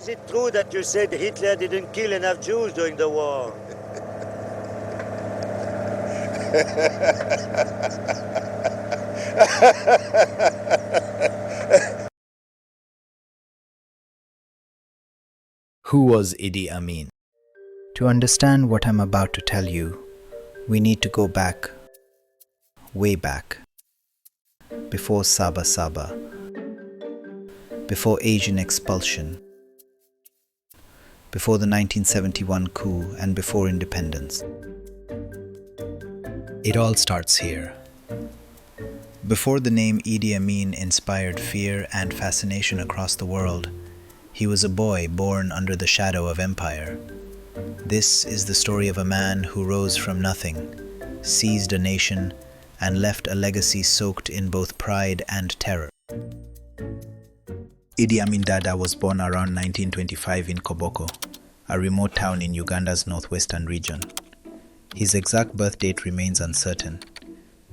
Is it true that you said Hitler didn't kill enough Jews during the war? Who was Idi Amin? To understand what I'm about to tell you, we need to go back, way back, before Saba Saba, before Asian expulsion, before the 1971 coup and before independence. It all starts here. Before the name Idi Amin inspired fear and fascination across the world, he was a boy born under the shadow of empire. This is the story of a man who rose from nothing, seized a nation, and left a legacy soaked in both pride and terror. Idi Amin Dada was born around 1925 in Koboko, a remote town in Uganda's northwestern region. His exact birth date remains uncertain.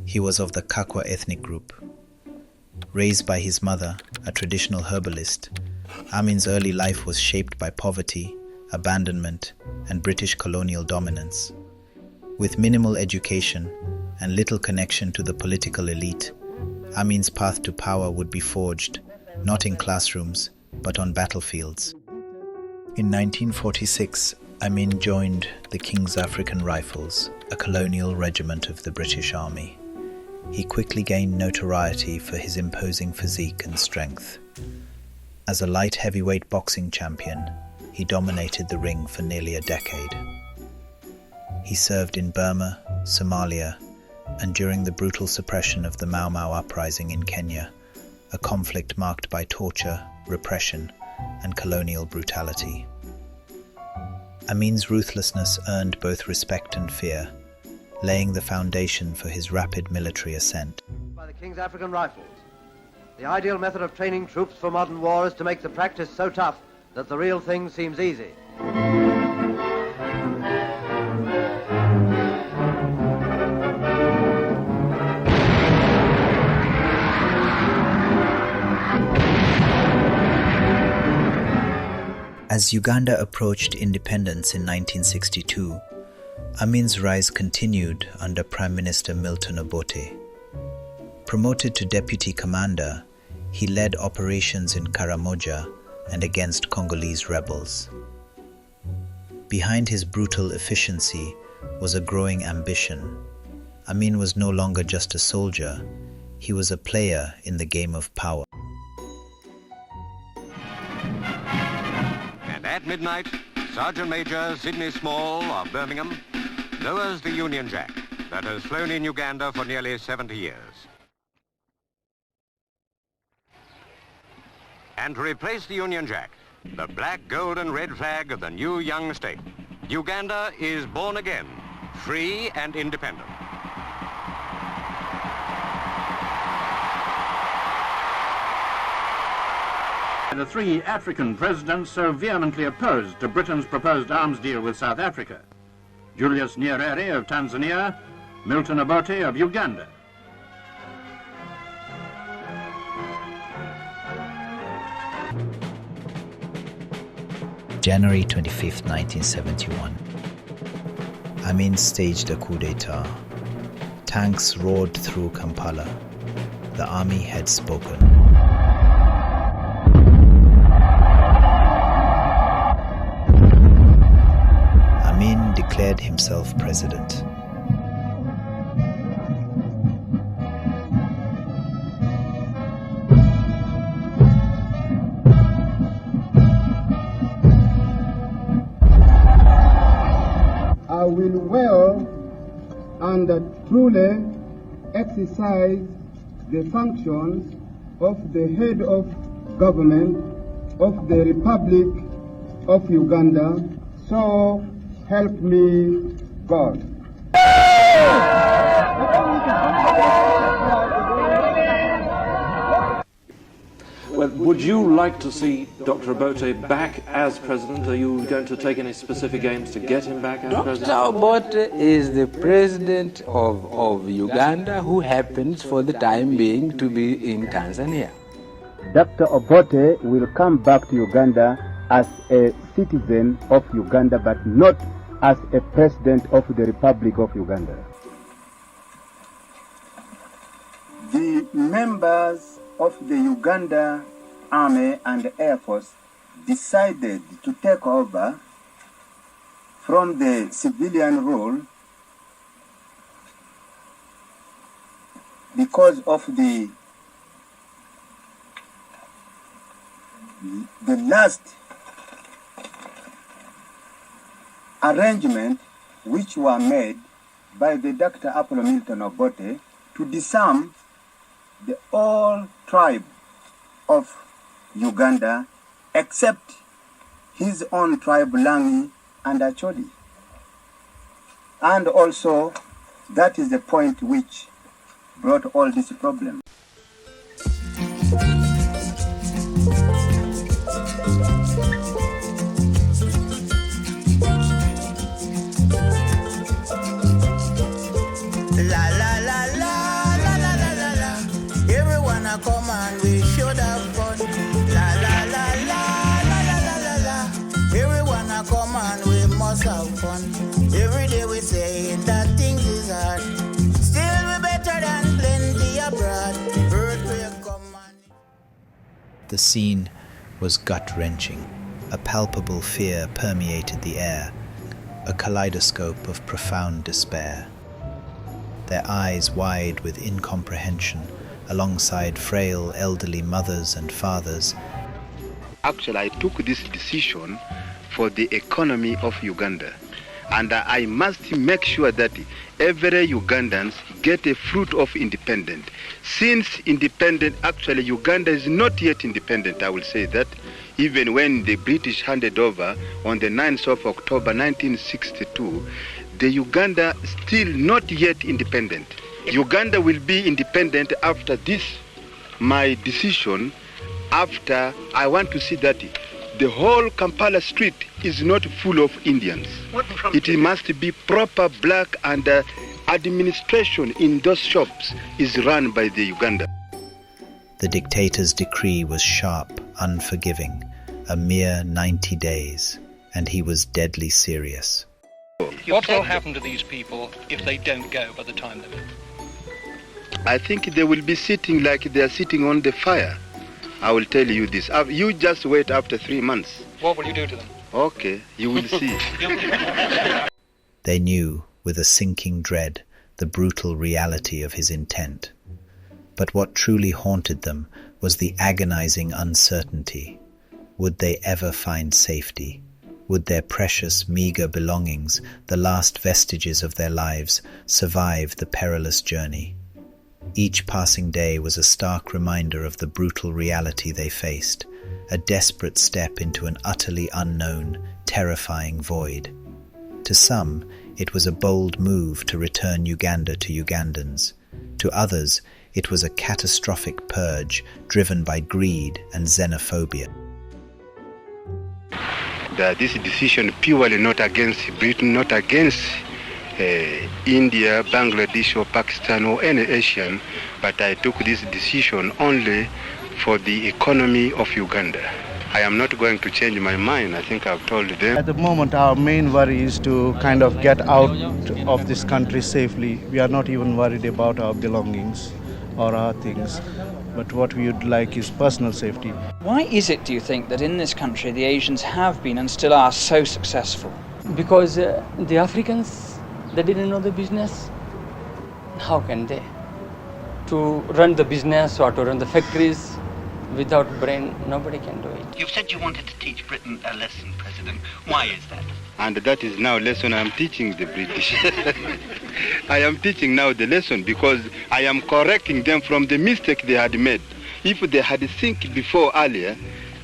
He was of the Kakwa ethnic group. Raised by his mother, a traditional herbalist, Amin's early life was shaped by poverty, abandonment, and British colonial dominance. With minimal education and little connection to the political elite, Amin's path to power would be forged, not in classrooms, but on battlefields. In 1946, Amin joined the King's African Rifles, a colonial regiment of the British Army. He quickly gained notoriety for his imposing physique and strength. As a light heavyweight boxing champion, he dominated the ring for nearly a decade. He served in Burma, Somalia, and during the brutal suppression of the Mau Mau uprising in Kenya, a conflict marked by torture, repression, and colonial brutality. Amin's ruthlessness earned both respect and fear, laying the foundation for his rapid military ascent. By the King's African Rifles. The ideal method of training troops for modern war is to make the practice so tough that the real thing seems easy. As Uganda approached independence in 1962, Amin's rise continued under Prime Minister Milton Obote. Promoted to deputy commander, he led operations in Karamoja and against Congolese rebels. Behind his brutal efficiency was a growing ambition. Amin was no longer just a soldier, he was a player in the game of power. And at midnight, Sergeant Major Sidney Small of Birmingham lowers the Union Jack that has flown in Uganda for nearly 70 years. And to replace the Union Jack, the black, gold and red flag of the new young state, Uganda is born again, free and independent. The three African presidents so vehemently opposed to Britain's proposed arms deal with South Africa: Julius Nyerere of Tanzania, Milton Obote of Uganda. January 25, 1971. Amin staged a coup d'etat. Tanks roared through Kampala. The army had spoken. Amin declared himself president. I will well and truly exercise the functions of the head of government of the Republic of Uganda, so help me God. Well, would you like to see Dr. Obote back as president? Are you going to take any specific aims to get him back as president? Dr. Obote is the president of Uganda, who happens for the time being to be in Tanzania. Dr. Obote will come back to Uganda as a citizen of Uganda, but not as a president of the Republic of Uganda. The members of the Uganda Army and Air Force decided to take over from the civilian rule because of the last arrangement which were made by the Dr. Apollo Milton Obote to disarm the whole tribe of Uganda except his own tribe, Langi and Acholi. And also, that is the point which brought all this problem. Come on, we should have fun. La la la la la la la la la. Everyone come on, we must have fun. Every day we say that things is hard. Still we better than plenty abroad. Earthquake come on. The scene was gut-wrenching. A palpable fear permeated the air, a kaleidoscope of profound despair. Their eyes wide with incomprehension, alongside frail elderly mothers and fathers. Actually, I took this decision for the economy of Uganda. And I must make sure that every Ugandans get a fruit of independence. Since actually Uganda is not yet independent, I will say that, even when the British handed over on the 9th of October 1962, the Uganda still not yet independent. Uganda will be independent after this, my decision, after I want to see that the whole Kampala street is not full of Indians. It must be proper black, and administration in those shops is run by the Uganda. The dictator's decree was sharp, unforgiving, a mere 90 days, and he was deadly serious. What will happen to these people if they don't go by the time limit? I think they will be sitting like they are sitting on the fire. I will tell you this. You just wait after 3 months. What will you do to them? Okay, you will see. They knew, with a sinking dread, the brutal reality of his intent. But what truly haunted them was the agonizing uncertainty. Would they ever find safety? Would their precious, meager belongings, the last vestiges of their lives, survive the perilous journey? Each passing day was a stark reminder of the brutal reality they faced, a desperate step into an utterly unknown, terrifying void. To some, it was a bold move to return Uganda to Ugandans. To others, it was a catastrophic purge driven by greed and xenophobia. This decision purely not against Britain, not against India, Bangladesh or Pakistan or any Asian, but I took this decision only for the economy of Uganda. I am not going to change my mind. I think I've told them. At the moment, our main worry is to kind of get out of this country safely. We are not even worried about our belongings or our things, but what we would like is personal safety. Why is it, do you think, that in this country the Asians have been and still are so successful? Because the Africans, they didn't know the business. How can they? To run the business or to run the factories without brain, nobody can do it. You've said you wanted to teach Britain a lesson, President. Why is that? And that is now lesson I am teaching the British. I am teaching now the lesson because I am correcting them from the mistake they had made. If they had think before earlier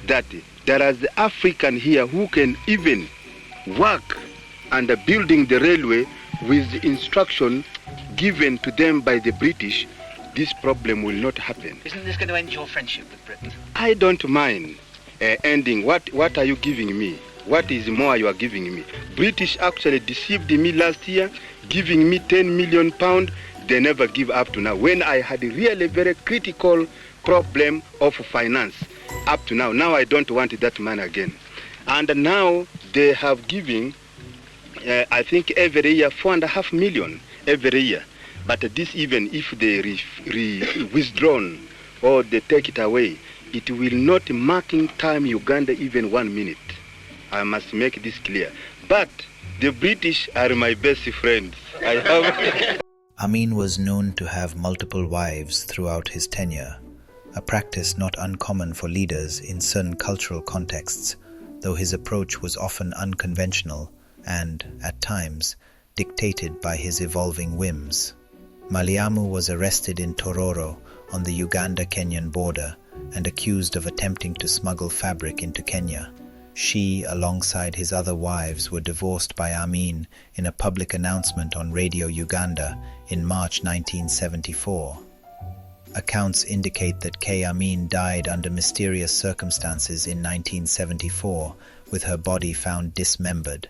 that there is the African here who can even work under building the railway with the instruction given to them by the British, this problem will not happen. Isn't this going to end your friendship with Britain? I don't mind ending. What are you giving me? What is more you are giving me? British actually deceived me last year, giving me £10 million. They never give up to now. When I had a really very critical problem of finance, up to now. Now I don't want that man again. And now they have given, I think every year, 4.5 million every year. But this, even if they withdrawn or they take it away, it will not marking time Uganda even 1 minute. I must make this clear. But the British are my best friends. I have. Amin was known to have multiple wives throughout his tenure, a practice not uncommon for leaders in certain cultural contexts, though his approach was often unconventional and, at times, dictated by his evolving whims. Maliamu was arrested in Tororo on the Uganda-Kenyan border and accused of attempting to smuggle fabric into Kenya. She, alongside his other wives, were divorced by Amin in a public announcement on Radio Uganda in March 1974. Accounts indicate that K. Amin died under mysterious circumstances in 1974, with her body found dismembered.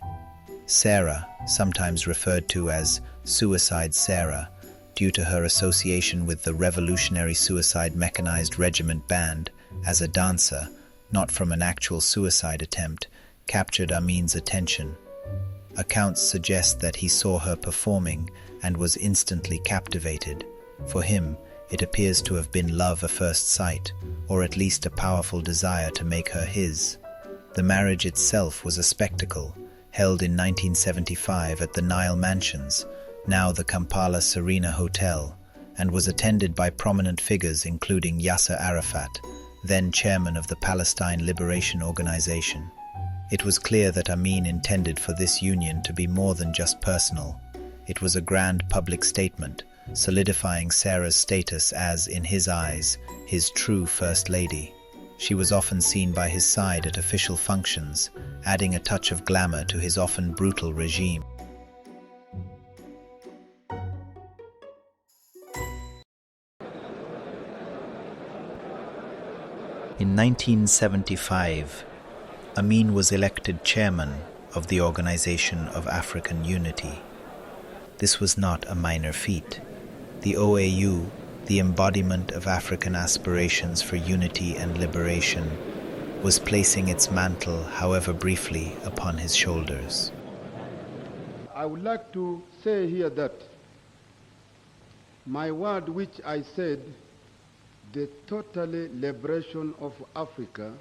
Sarah, sometimes referred to as Suicide Sarah, due to her association with the Revolutionary Suicide Mechanized Regiment Band as a dancer, not from an actual suicide attempt, captured Amin's attention. Accounts suggest that he saw her performing and was instantly captivated. For him, it appears to have been love at first sight, or at least a powerful desire to make her his. The marriage itself was a spectacle, held in 1975 at the Nile Mansions, now the Kampala Serena Hotel, and was attended by prominent figures including Yasser Arafat, then chairman of the Palestine Liberation Organization. It was clear that Amin intended for this union to be more than just personal. It was a grand public statement, solidifying Sarah's status as, in his eyes, his true First Lady. She was often seen by his side at official functions, adding a touch of glamour to his often brutal regime. In 1975, Amin was elected chairman of the Organization of African Unity. This was not a minor feat. The OAU, the embodiment of African aspirations for unity and liberation, was placing its mantle, however briefly, upon his shoulders. I would like to say here that my word which I said, the total liberation of Africa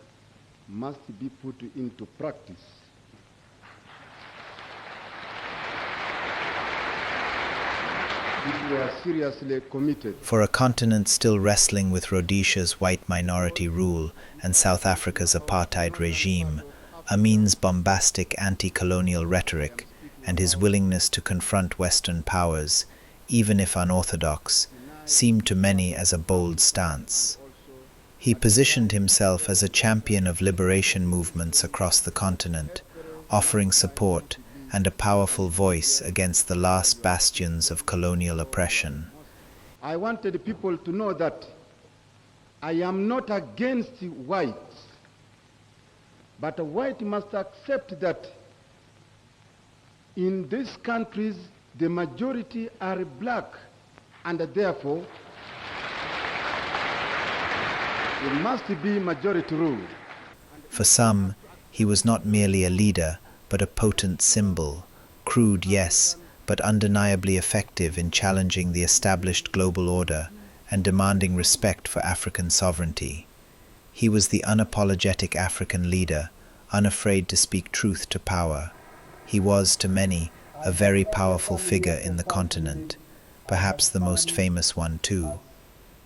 must be put into practice. We are seriously committed. For a continent still wrestling with Rhodesia's white minority rule and South Africa's apartheid regime, Amin's bombastic anti-colonial rhetoric and his willingness to confront Western powers, even if unorthodox, seemed to many as a bold stance. He positioned himself as a champion of liberation movements across the continent, offering support and a powerful voice against the last bastions of colonial oppression. I wanted people to know that I am not against whites, but a white must accept that in these countries the majority are black, and therefore it must be majority rule. For some, he was not merely a leader, but a potent symbol, crude, yes, but undeniably effective in challenging the established global order and demanding respect for African sovereignty. He was the unapologetic African leader, unafraid to speak truth to power. He was, to many, a very powerful figure in the continent, perhaps the most famous one too.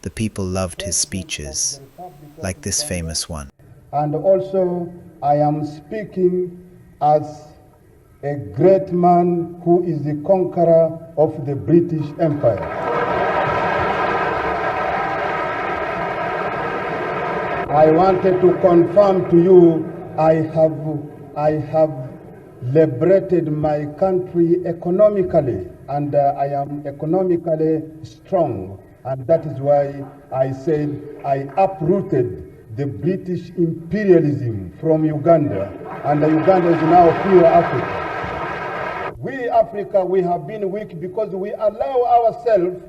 The people loved his speeches, like this famous one. And also, I am speaking as a great man who is the conqueror of the British Empire. I wanted to confirm to you, I have liberated my country economically, and I am economically strong, and that is why I said I uprooted the British imperialism from Uganda, and Uganda is now pure Africa. We, Africa, we have been weak because we allow ourselves,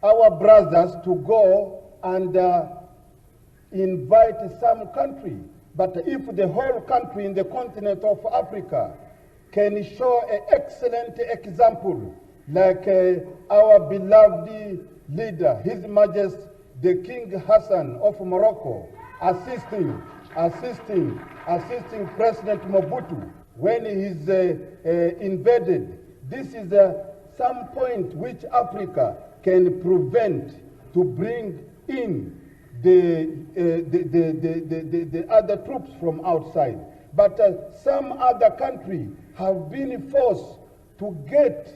our brothers, to go and invite some country. But if the whole country in the continent of Africa can show an excellent example, like our beloved leader, His Majesty the King Hassan of Morocco, assisting President Mobutu when he's invaded. This is some point which Africa can prevent to bring in the other troops from outside. But some other country have been forced to get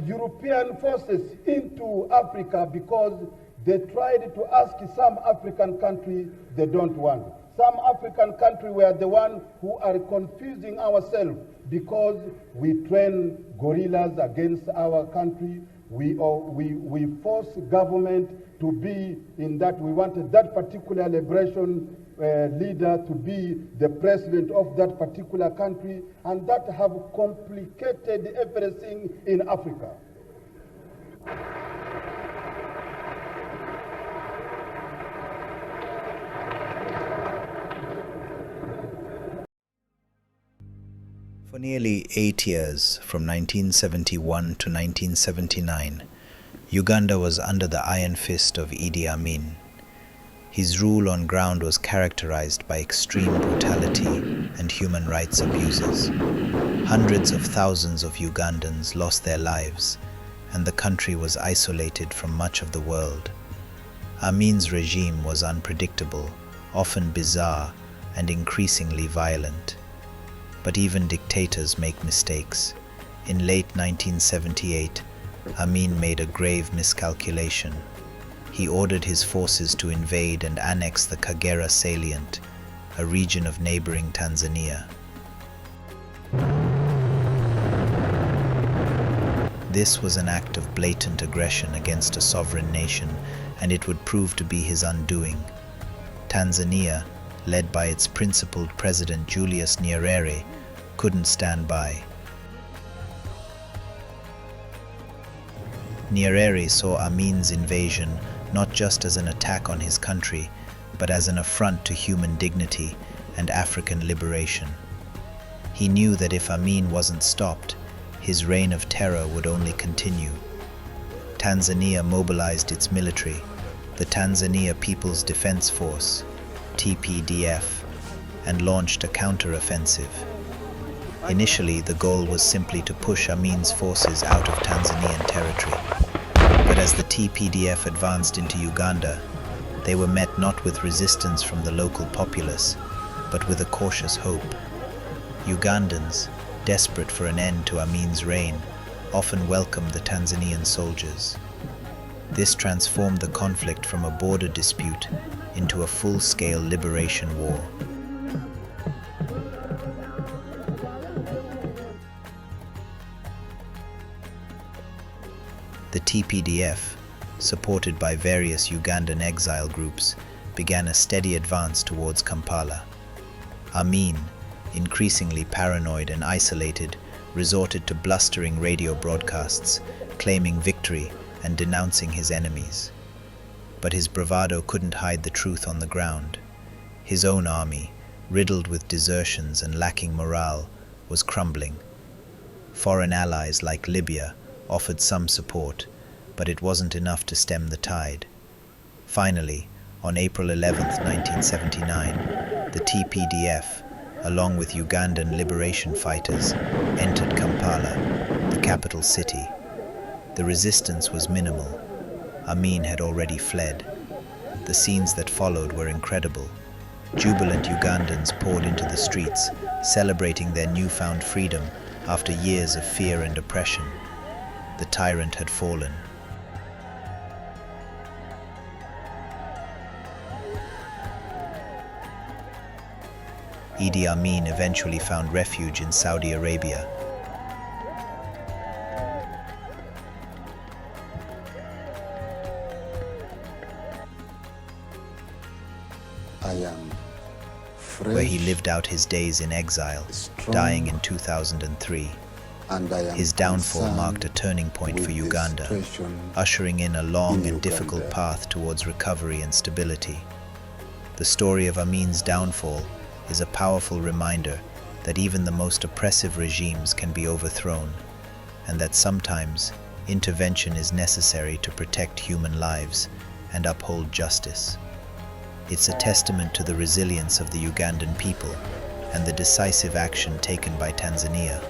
European forces into Africa because they tried to ask some African country they don't want. Some African country were the one who are confusing ourselves because we train guerrillas against our country. We force government to be in that. We wanted that particular liberation leader to be the president of that particular country, and that have complicated everything in Africa. For nearly 8 years, from 1971 to 1979, Uganda was under the iron fist of Idi Amin. His rule on ground was characterized by extreme brutality and human rights abuses. Hundreds of thousands of Ugandans lost their lives, and the country was isolated from much of the world. Amin's regime was unpredictable, often bizarre, and increasingly violent. But even dictators make mistakes. In late 1978, Amin made a grave miscalculation. He ordered his forces to invade and annex the Kagera salient, a region of neighboring Tanzania. This was an act of blatant aggression against a sovereign nation, and it would prove to be his undoing. Tanzania, led by its principled president Julius Nyerere, couldn't stand by. Nyerere saw Amin's invasion not just as an attack on his country, but as an affront to human dignity and African liberation. He knew that if Amin wasn't stopped, his reign of terror would only continue. Tanzania mobilized its military, the Tanzania People's Defense Force, TPDF, and launched a counter-offensive. Initially, the goal was simply to push Amin's forces out of Tanzanian territory. But as the TPDF advanced into Uganda, they were met not with resistance from the local populace, but with a cautious hope. Ugandans, desperate for an end to Amin's reign, often welcomed the Tanzanian soldiers. This transformed the conflict from a border dispute into a full-scale liberation war. The TPDF, supported by various Ugandan exile groups, began a steady advance towards Kampala. Amin, increasingly paranoid and isolated, resorted to blustering radio broadcasts, claiming victory and denouncing his enemies. But his bravado couldn't hide the truth on the ground. His own army, riddled with desertions and lacking morale, was crumbling. Foreign allies like Libya offered some support, but it wasn't enough to stem the tide. Finally, on April 11, 1979, the TPDF, along with Ugandan liberation fighters, entered Kampala, the capital city. The resistance was minimal. Amin had already fled. The scenes that followed were incredible. Jubilant Ugandans poured into the streets, celebrating their newfound freedom after years of fear and oppression. The tyrant had fallen. Idi Amin eventually found refuge in Saudi Arabia. Where he lived out his days in exile, dying in 2003. His downfall marked a turning point for Uganda, ushering in a long and difficult path towards recovery and stability. The The story of Amin's downfall is a powerful reminder that even the most oppressive regimes can be overthrown, and that sometimes intervention is necessary to protect human lives and uphold justice. It's a testament to the resilience of the Ugandan people and the decisive action taken by Tanzania.